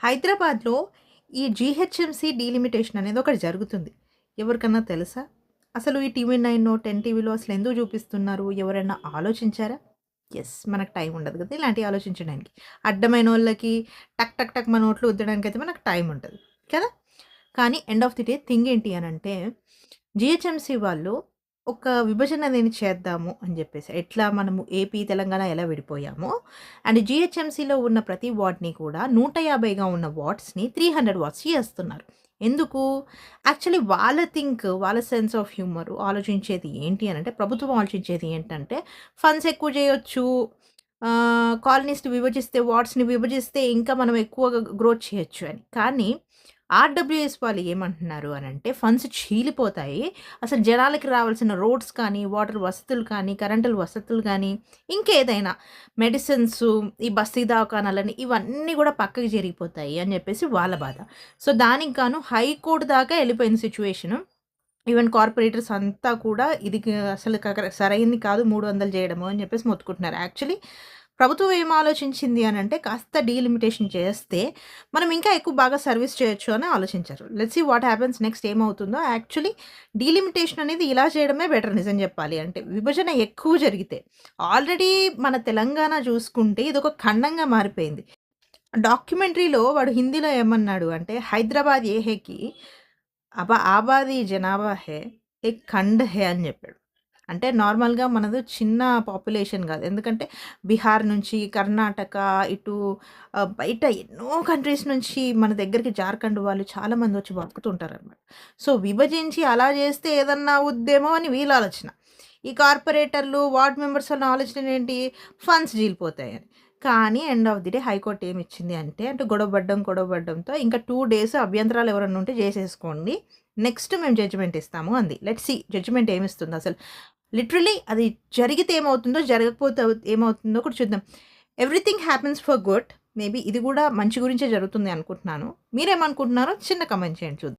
హైదరాబాద్‌లో ఈ GHMC delimitation అనేది ఒకటి జరుగుతుంది. ఎవరికన్నా తెలుసా? అసలు ఈ టీవీ నైనో, 10 టీవీలో అసలెందుకు చూపిస్తున్నారు? ఎవరైనా ఆలోచించారా? యెస్. మనకు టైం ఉండదు కదా! ఇలాంటివి ఆలోచించడానికి. అడ్డమైనోళ్ళకి టక్ టక్ టక్ మన నోట్లో ఉద్దడానికైతే మనకు టైం ఉంటది. కదా! కానీ end of the day thing ఏంటి అనంటే, జీహెచ్ఎంసీ వాళ్ళు ఒక విభజన అనేది చేద్దాము అని జెప్పేసి. ఎట్లా మనము ఏపీ, తెలంగాణ ఎలా విడిపోయామో అండ్ జీహెచ్ఎంసీలో ఉన్న ప్రతి వార్డ్‌ని కూడా 150గా ఉన్న వాట్స్‌ని 300 వాట్స్ చేస్తున్నారు. ఎందుకు? యాక్చువల్లీ వాళ్ళ సెన్స్ ఆఫ్ హ్యూమర్ ఆలోచించేది ఏంటి అనంటే, ప్రభుత్వం ఆలోచించేది ఏంటంటే, ఫండ్స్ ఎక్కువ జేయొచ్చు. కాలనీస్‌ని విభజిస్తే, వార్డ్స్‌ని విభజిస్తే ఇంకా మనం ఎక్కువగా గ్రోత్ చేయొచ్చు అని. కానీ ఆర్‌డబ్ల్యూఎస్ వాళ్ళు ఏమంటున్నారు అనంటే, ఫండ్స్ చీలిపోతాయి. అసలు జనాలకి రావాల్సిన రోడ్స్ కానీ, వాటర్ వసతులు కానీ, కరెంటుల వసతులు గానీ, ఇంకేదైనా మెడిసిన్సు, ఈ బస్తీ దవాఖానాలని ఇవన్నీ గూడా పక్కకి జరిగిపోతాయి అని జెప్పేసి వాళ్ళ బాధ. సో, దానికి గాను హైకోర్ట్ దాకా ఎళ్ళిపోయింది సిట్యుయేషను. ఈవెన్ కార్పొరేటర్స్ అంతా కూడా ఇది అసలు సరైంది కాదు 300 జేయడము అని జెప్పేసి మొత్తుకుంటున్నారు. యాక్చువల్లీ ప్రభుత్వం ఏం ఆలోచించింది అనంటే, కాస్త డీలిమిటేషన్ చేస్తే, మనం ఇంకా ఎక్కువ బాగా సర్విస్ చేయొచ్చు అని ఆలోచించారు. Let's see what happens next ఏమవుతుందో. యాక్చువల్లీ డీలిమిటేషన్ అనేది ఇలా చేయడమే బెటర్ నిజం చెప్పాలి అంటే. విభజన ఎక్కువ జరిగితే. ఆల్రెడీ మన తెలంగాణ చూసుకుంటే ఇదొక ఖండంగా మారిపోయింది. డాక్యుమెంటరీలో వాడు హిందీలో ఏమన్నాడు అంటే, హైదరాబాద్ ఏ హేకి ఆబాది జనాభా హే, ఏక్ ఖండ్ హే అని చెప్పాడు. అంటే నార్మల్‌గా మనది చిన్న పాపులేషన్ గాదు. ఎందుకంటే బీహార్ నుంచి, కర్ణాటక ఇటు బయట ఎన్నో కంట్రీస్ నుంచి మన దగ్గరికి జార్ఖండ్ వాళ్ళు చాలామంది వచ్చి బతుకుతుంటారనమాట. సో, విభజించి అలా జేస్తే ఏదన్నా అవుద్దేమో అని వీళ్ళ ఆలోచన. ఈ కార్పొరేటర్లు, వార్డ్ మెంబర్స్ వాళ్ళ ఆలోచన ఏంటి? ఫండ్స్ జీలిపోతాయని. కానీ end of the day high court ఏమిచ్చింది అంటే గొడవ పడ్డంతో ఇంకా 2 డేస్ అభ్యంతరాలు ఎవరన్నా ఉంటే జేసేసుకోండి. నెక్స్ట్ మేము జడ్జిమెంట్ ఇస్తాము అంది. లెట్స్ సీ జడ్జిమెంట్ ఏమిస్తుందో అసలు. లిటరల్లీ అది జరిగితే ఏమవుతుందో, జరగకపోతే ఏమవుతుందో కూడా చూద్దాం. Everything happens for good. Maybe ఇది గూడా మంచి గురించే జరుగుతుంది అనుకుంటున్నాను. మీరేమనుకుంటున్నారో చిన్న కామెంట్ చేయండి చూద్దాం.